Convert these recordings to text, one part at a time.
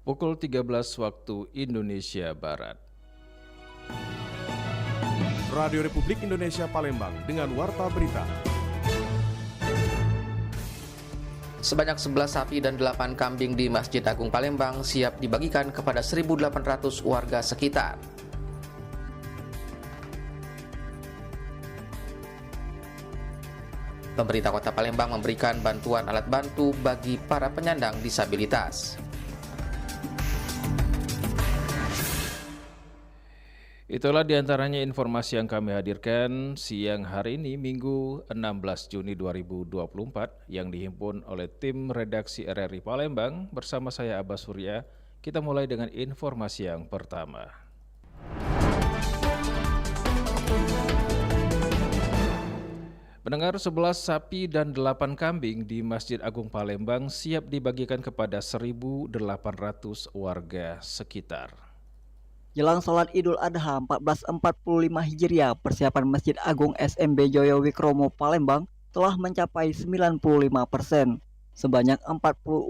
Pukul 13 waktu Indonesia Barat. Radio Republik Indonesia Palembang dengan Warta Berita. Sebanyak 11 sapi dan 8 kambing di Masjid Agung Palembang siap dibagikan kepada 1.800 warga sekitar. Pemerintah Kota Palembang memberikan bantuan alat bantu bagi para penyandang disabilitas. Itulah diantaranya informasi yang kami hadirkan siang hari ini Minggu 16 Juni 2024 yang dihimpun oleh tim redaksi RRI Palembang bersama saya Abbas Surya. Kita mulai dengan informasi yang pertama. Pendengar, 11 sapi dan 8 kambing di Masjid Agung Palembang siap dibagikan kepada 1.800 warga sekitar. Jelang sholat Idul Adha 1445 Hijriah, persiapan Masjid Agung SMB Joyo Wikromo Palembang telah mencapai 95%. Sebanyak 40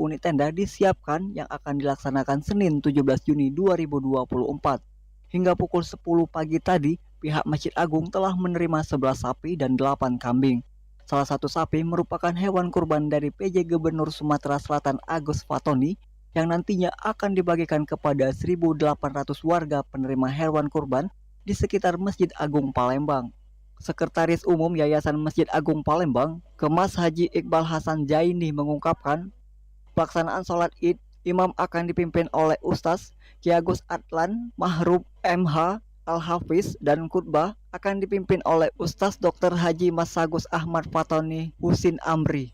unit tenda disiapkan yang akan dilaksanakan Senin 17 Juni 2024. Hingga pukul 10 pagi tadi, pihak Masjid Agung telah menerima 11 sapi dan 8 kambing. Salah satu sapi merupakan hewan kurban dari PJ Gubernur Sumatera Selatan Agus Fatoni yang nantinya akan dibagikan kepada 1.800 warga penerima hewan kurban di sekitar Masjid Agung Palembang. Sekretaris Umum Yayasan Masjid Agung Palembang, Kemas Haji Iqbal Hasan Jaini mengungkapkan, pelaksanaan sholat Id imam akan dipimpin oleh Ustaz Ki Agus Adlan Mahrub MH Al-Hafiz dan khutbah akan dipimpin oleh Ustaz Dr. Haji Mas Agus Ahmad Fatoni Husin Amri.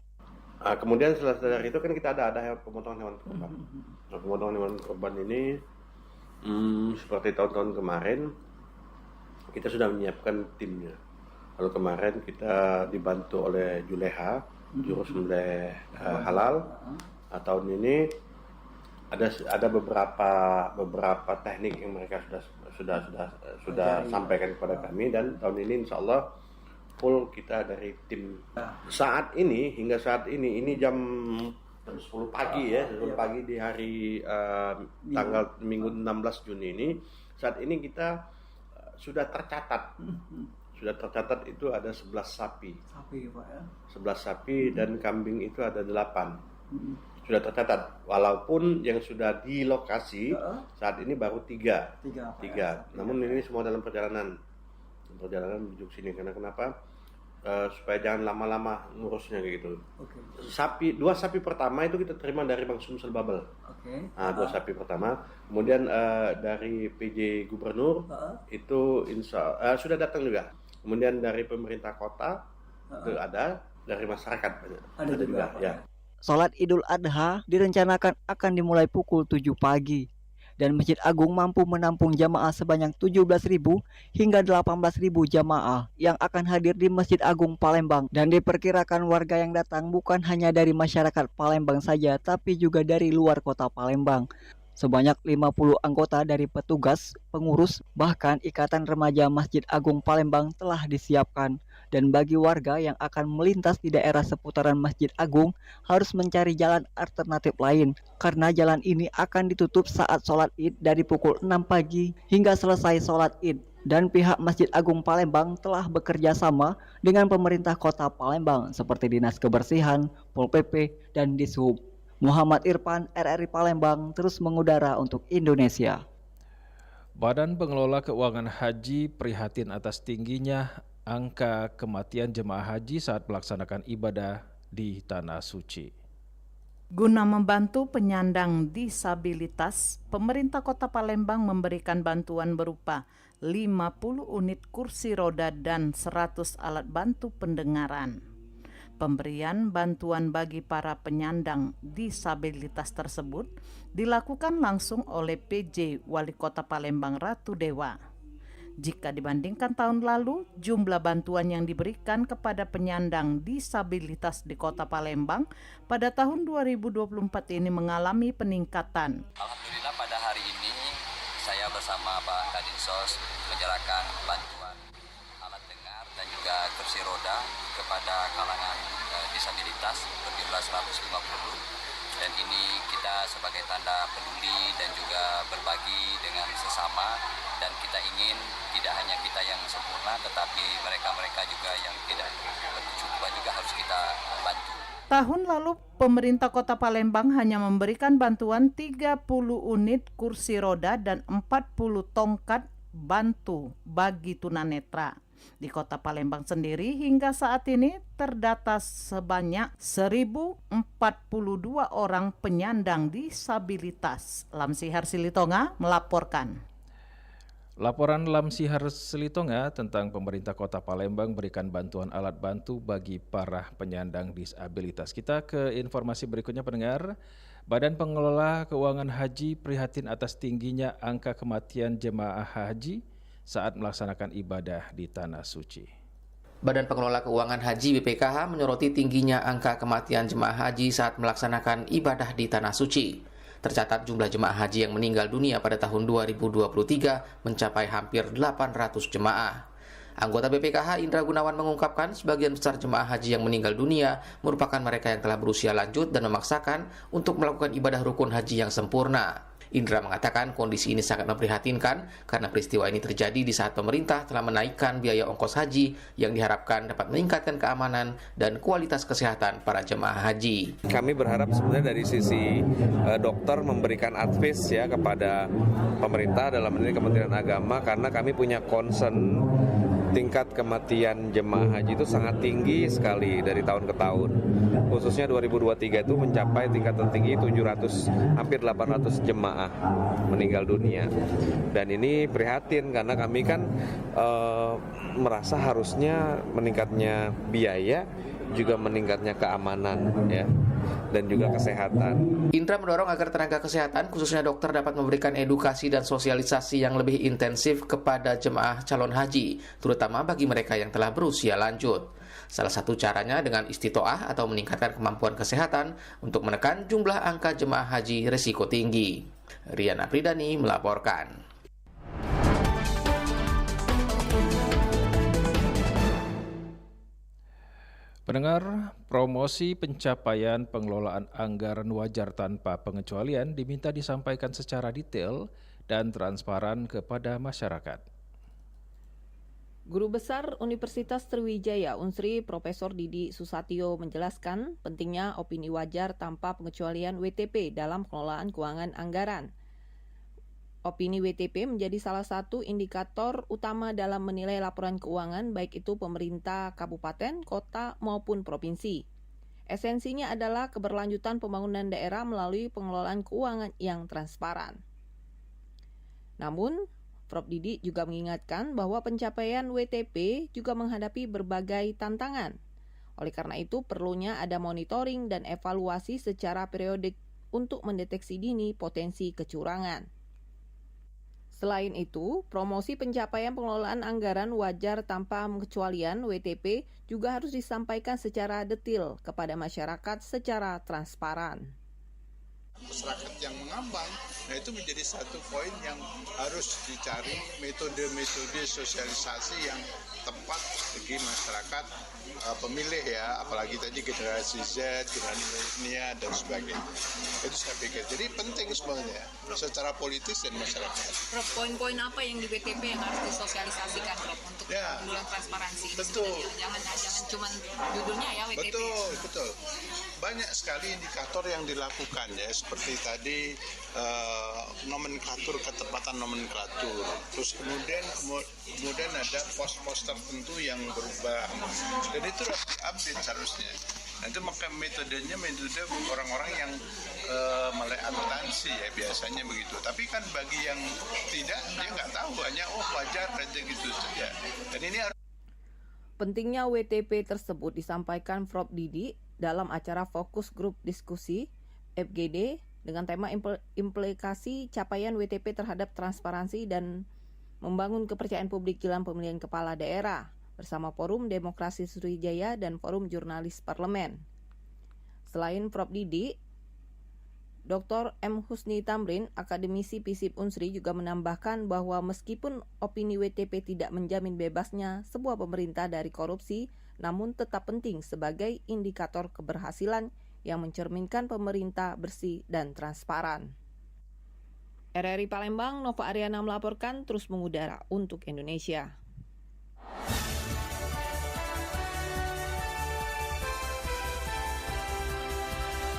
Kemudian setelah dari itu kan kita ada pemotongan hewan kurban. Nah, pemotongan hewan kurban ini seperti tahun-tahun kemarin kita sudah menyiapkan timnya. Lalu kemarin kita dibantu oleh Juleha, juru sembelih halal. Tahun ini ada beberapa teknik yang mereka sudah sampaikan kepada kami, dan tahun ini insya Allah full kita dari tim. Hingga saat ini jam 10 pagi ya, 10 pagi di hari tanggal Minggu 16 Juni ini. Saat ini kita sudah tercatat itu ada 11 sapi. Pak ya. 11 sapi dan kambing itu ada 8. Sudah tercatat, walaupun yang sudah di lokasi saat ini baru 3. Namun ini semua dalam perjalanan menuju sini. Karena kenapa? Supaya jangan lama-lama ngurusnya kayak gitu. Dua sapi pertama itu kita terima dari Bang Sumsel Babel. Dua sapi pertama. Kemudian dari PJ Gubernur itu sudah datang juga. Kemudian dari pemerintah kota itu ada, dari masyarakat ada juga. Ya. Sholat Idul Adha direncanakan akan dimulai pukul 7 pagi. Dan Masjid Agung mampu menampung jamaah sebanyak 17.000 hingga 18.000 jamaah yang akan hadir di Masjid Agung Palembang. Dan diperkirakan warga yang datang bukan hanya dari masyarakat Palembang saja, tapi juga dari luar kota Palembang. Sebanyak 50 anggota dari petugas, pengurus, bahkan Ikatan Remaja Masjid Agung Palembang telah disiapkan. Dan bagi warga yang akan melintas di daerah seputaran Masjid Agung harus mencari jalan alternatif lain, karena jalan ini akan ditutup saat sholat Id dari pukul 6 pagi hingga selesai sholat Id. Dan pihak Masjid Agung Palembang telah bekerja sama dengan pemerintah kota Palembang seperti Dinas Kebersihan, Pol PP, dan Dishub. Muhammad Irfan, RRI Palembang, terus mengudara untuk Indonesia. Badan Pengelola Keuangan Haji prihatin atas tingginya angka kematian jemaah haji saat melaksanakan ibadah di Tanah Suci. Guna membantu penyandang disabilitas, pemerintah Kota Palembang memberikan bantuan berupa 50 unit kursi roda dan 100 alat bantu pendengaran. Pemberian bantuan bagi para penyandang disabilitas tersebut dilakukan langsung oleh PJ Wali Kota Palembang Ratu Dewa. Jika dibandingkan tahun lalu, jumlah bantuan yang diberikan kepada penyandang disabilitas di Kota Palembang pada tahun 2024 ini mengalami peningkatan. Alhamdulillah pada hari ini saya bersama Pak Kadinsos menyerahkan bantuan alat dengar dan juga kursi roda kepada kalangan disabilitas berjumlah 150 Dan ini kita sebagai tanda peduli dan juga berbagi dengan sesama, dan kita ingin tidak hanya kita yang sempurna, tetapi mereka-mereka juga yang tidak bersyukur juga harus kita bantu. Tahun lalu, pemerintah Kota Palembang hanya memberikan bantuan 30 unit kursi roda dan 40 tongkat bantu bagi tunanetra. Di Kota Palembang sendiri hingga saat ini terdata sebanyak 1.042 orang penyandang disabilitas. Lamsihar Silitonga melaporkan. Laporan Lamsihar Silitonga tentang pemerintah Kota Palembang berikan bantuan alat bantu bagi para penyandang disabilitas. Kita ke informasi berikutnya, pendengar. Badan Pengelola Keuangan Haji prihatin atas tingginya angka kematian jemaah haji saat melaksanakan ibadah di Tanah Suci. Badan Pengelola Keuangan Haji BPKH menyoroti tingginya angka kematian jemaah haji saat melaksanakan ibadah di Tanah Suci. Tercatat jumlah jemaah haji yang meninggal dunia pada tahun 2023 mencapai hampir 800 jemaah. Anggota BPKH Indra Gunawan mengungkapkan sebagian besar jemaah haji yang meninggal dunia merupakan mereka yang telah berusia lanjut dan memaksakan untuk melakukan ibadah rukun haji yang sempurna. Indra mengatakan kondisi ini sangat memprihatinkan karena peristiwa ini terjadi di saat pemerintah telah menaikkan biaya ongkos haji yang diharapkan dapat meningkatkan keamanan dan kualitas kesehatan para jemaah haji. Kami berharap sebenarnya dari sisi dokter memberikan advice ya kepada pemerintah, dalam ini Kementerian Agama, karena kami punya concern tingkat kematian jemaah haji itu sangat tinggi sekali dari tahun ke tahun. Khususnya 2023 itu mencapai tingkat tertinggi 700, hampir 800 jemaah meninggal dunia. Dan ini prihatin karena kami kan merasa harusnya meningkatnya biaya juga meningkatnya keamanan ya, dan juga kesehatan. Indra mendorong agar tenaga kesehatan, khususnya dokter, dapat memberikan edukasi dan sosialisasi yang lebih intensif kepada jemaah calon haji, terutama bagi mereka yang telah berusia lanjut. Salah satu caranya dengan istitoah atau meningkatkan kemampuan kesehatan untuk menekan jumlah angka jemaah haji risiko tinggi. Riana Pridani melaporkan. Pendengar, promosi pencapaian pengelolaan anggaran wajar tanpa pengecualian diminta disampaikan secara detail dan transparan kepada masyarakat. Guru Besar Universitas Sriwijaya Unsri Profesor Didi Susatyo menjelaskan pentingnya opini wajar tanpa pengecualian WTP dalam pengelolaan keuangan anggaran. Opini WTP menjadi salah satu indikator utama dalam menilai laporan keuangan baik itu pemerintah kabupaten, kota maupun provinsi. Esensinya adalah keberlanjutan pembangunan daerah melalui pengelolaan keuangan yang transparan. Namun, Prof. Didi juga mengingatkan bahwa pencapaian WTP juga menghadapi berbagai tantangan. Oleh karena itu, perlunya ada monitoring dan evaluasi secara periodik untuk mendeteksi dini potensi kecurangan. Selain itu, promosi pencapaian pengelolaan anggaran wajar tanpa pengecualian WTP juga harus disampaikan secara detail kepada masyarakat secara transparan. Masyarakat yang mengambang, nah itu menjadi satu poin yang harus dicari metode-metode sosialisasi yang tepat bagi masyarakat pemilih ya, apalagi tadi generasi Z, generasi milenial dan sebagainya. Itu saya pikir. Jadi penting sebenarnya secara politis dan masyarakat. Prof, poin-poin apa yang di BTP yang harus disosialisasikan, Prof, untuk pengelolaan transparansi? Betul. Jangan cuma judulnya ya WTP. Betul. Banyak sekali indikator yang dilakukan ya, seperti tadi nomenklatur, ketepatan nomenklatur. Terus kemudian ada pos-pos tertentu yang berubah. Dan itu harus diupdate seharusnya. Nah itu maka metodenya metode orang-orang yang melek akuntansi ya biasanya begitu. Tapi kan bagi yang tidak, dia nggak tahu, hanya wajar aja gitu saja. Dan ini harus. Pentingnya WTP tersebut disampaikan Prof. Didi dalam acara fokus grup diskusi FGD dengan tema implikasi capaian WTP terhadap transparansi dan membangun kepercayaan publik jelang pemilihan kepala daerah bersama Forum Demokrasi Sriwijaya dan Forum Jurnalis Parlemen. Selain Prof. Didi, Dr. M. Husni Tamrin, akademisi FISIP Unsri juga menambahkan bahwa meskipun opini WTP tidak menjamin bebasnya sebuah pemerintah dari korupsi, namun tetap penting sebagai indikator keberhasilan yang mencerminkan pemerintah bersih dan transparan. RRI Palembang, Nova Ariana melaporkan, terus mengudara untuk Indonesia.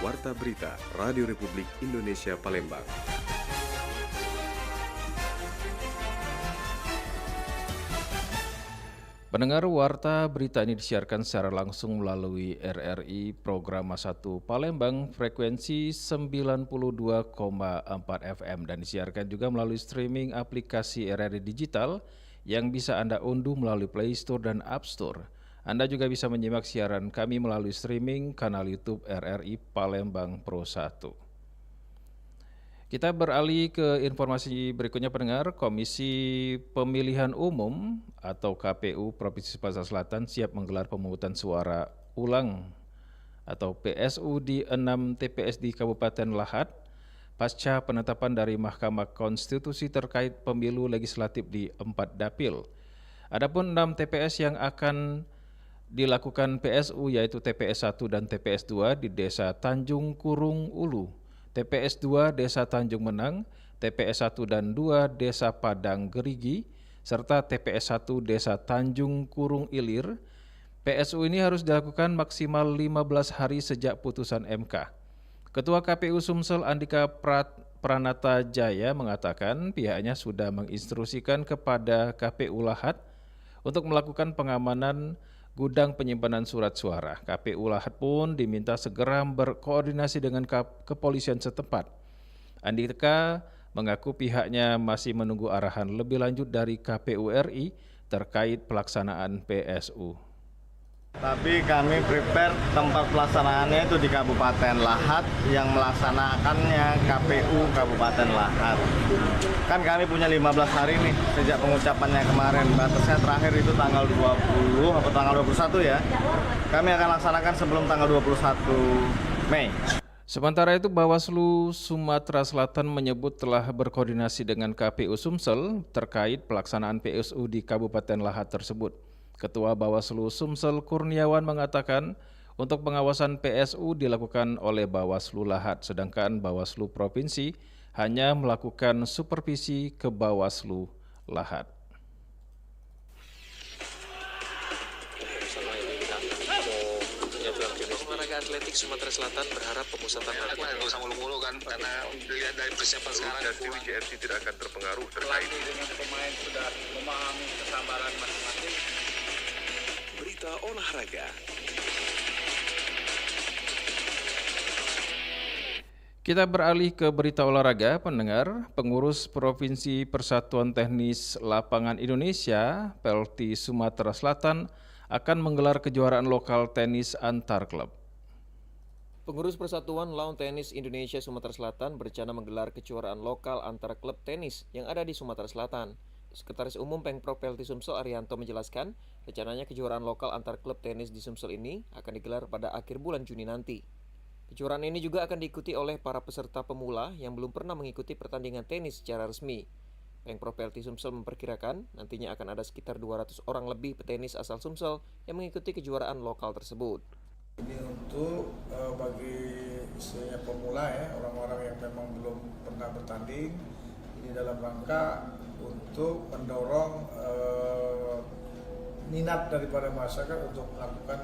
Warta Berita Radio Republik Indonesia Palembang. Pendengar, Warta Berita ini disiarkan secara langsung melalui RRI Program 1 Palembang frekuensi 92,4 FM dan disiarkan juga melalui streaming aplikasi RRI Digital yang bisa Anda unduh melalui Play Store dan App Store. Anda juga bisa menyimak siaran kami melalui streaming kanal YouTube RRI Palembang Pro 1. Kita beralih ke informasi berikutnya, pendengar. Komisi Pemilihan Umum atau KPU Provinsi Sumatera Selatan siap menggelar pemungutan suara ulang atau PSU di 6 TPS di Kabupaten Lahat pasca penetapan dari Mahkamah Konstitusi terkait pemilu legislatif di 4 dapil. Adapun 6 TPS yang akan dilakukan PSU yaitu TPS 1 dan TPS 2 di Desa Tanjung Kurung Ulu, TPS 2 Desa Tanjung Menang, TPS 1 dan 2 Desa Padang Gerigi, serta TPS 1 Desa Tanjung Kurung Ilir. PSU ini harus dilakukan maksimal 15 hari sejak putusan MK. Ketua KPU Sumsel Andika Pranata Jaya mengatakan pihaknya sudah menginstruksikan kepada KPU Lahat untuk melakukan pengamanan gudang penyimpanan surat suara. KPU Lahat pun diminta segera berkoordinasi dengan kepolisian setempat. Andika mengaku pihaknya masih menunggu arahan lebih lanjut dari KPU RI terkait pelaksanaan PSU. Tapi kami prepare tempat pelaksanaannya itu di Kabupaten Lahat, yang melaksanakannya KPU Kabupaten Lahat. Kan kami punya 15 hari nih sejak pengucapannya kemarin. Batasnya terakhir itu tanggal 20 atau tanggal 21 ya. Kami akan laksanakan sebelum tanggal 21 Mei. Sementara itu, Bawaslu Sumatera Selatan menyebut telah berkoordinasi dengan KPU Sumsel terkait pelaksanaan PSU di Kabupaten Lahat tersebut. Ketua Bawaslu Sumsel Kurniawan mengatakan untuk pengawasan PSU dilakukan oleh Bawaslu Lahat, sedangkan Bawaslu Provinsi hanya melakukan supervisi ke Bawaslu Lahat. Olahraga atletik Sumatera Selatan berharap pemusatan latihan nggak usah mulu-mulu kan, karena dilihat dari persiapan sekarang dan tim JFC tidak akan terpengaruh terkait dengan pemain sudah memahami kesabaran masing-masing. Berita olahraga. Kita beralih ke berita olahraga, pendengar. Pengurus Provinsi Persatuan Teknis Lapangan Indonesia, PLT Sumatera Selatan, akan menggelar kejuaraan lokal tenis antar klub. Pengurus Persatuan Lawn Tenis Indonesia Sumatera Selatan berencana menggelar kejuaraan lokal antar klub tenis yang ada di Sumatera Selatan. Sekretaris Umum Pengprov PLT Sumsel Arianto menjelaskan, rencananya kejuaraan lokal antar klub tenis di Sumsel ini akan digelar pada akhir bulan Juni nanti. Kejuaraan ini juga akan diikuti oleh para peserta pemula yang belum pernah mengikuti pertandingan tenis secara resmi. Pengprov PLT Sumsel memperkirakan nantinya akan ada sekitar 200 orang lebih petenis asal Sumsel yang mengikuti kejuaraan lokal tersebut. Ini untuk bagi istilahnya pemula ya, orang-orang yang memang belum pernah bertanding. Ini dalam rangka untuk mendorong minat daripada masyarakat untuk melakukan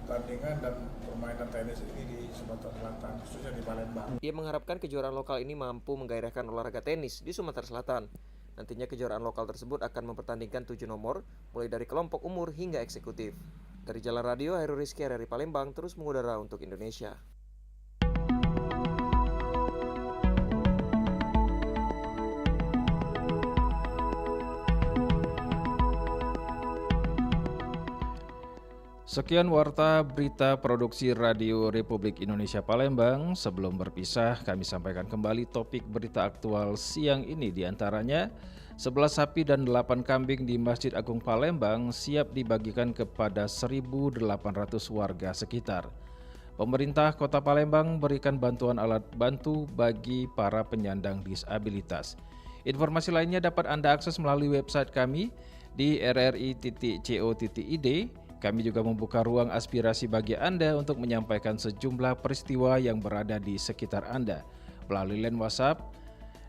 pertandingan dan permainan tenis ini di Sumatera Selatan, khususnya di Palembang. Ia mengharapkan kejuaraan lokal ini mampu menggairahkan olahraga tenis di Sumatera Selatan. Nantinya kejuaraan lokal tersebut akan mempertandingkan 7 nomor, mulai dari kelompok umur hingga eksekutif. Dari Jalan Radio, Hairul Rizky, RRI Palembang, terus mengudara untuk Indonesia. Sekian warta berita produksi Radio Republik Indonesia Palembang. Sebelum berpisah, kami sampaikan kembali topik berita aktual siang ini, diantaranya 11 sapi dan 8 kambing di Masjid Agung Palembang siap dibagikan kepada 1.800 warga sekitar. Pemerintah Kota Palembang berikan bantuan alat bantu bagi para penyandang disabilitas. Informasi lainnya dapat Anda akses melalui website kami di rri.co.id. Kami juga membuka ruang aspirasi bagi Anda untuk menyampaikan sejumlah peristiwa yang berada di sekitar Anda melalui line WhatsApp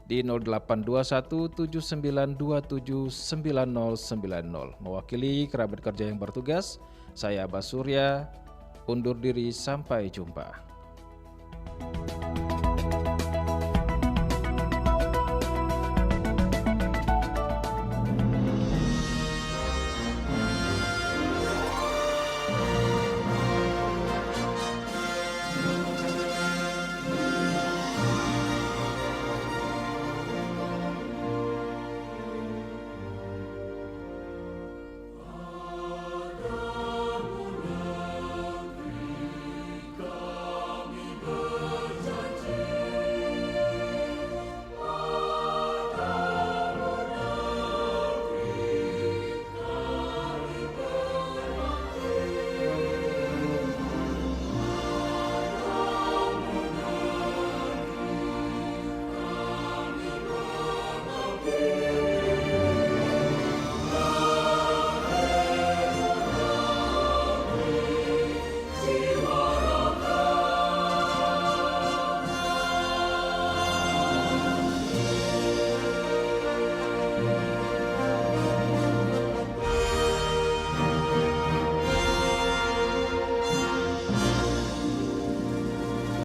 di 082179279090. Mewakili kerabat kerja yang bertugas, saya Abbas Surya, undur diri sampai jumpa.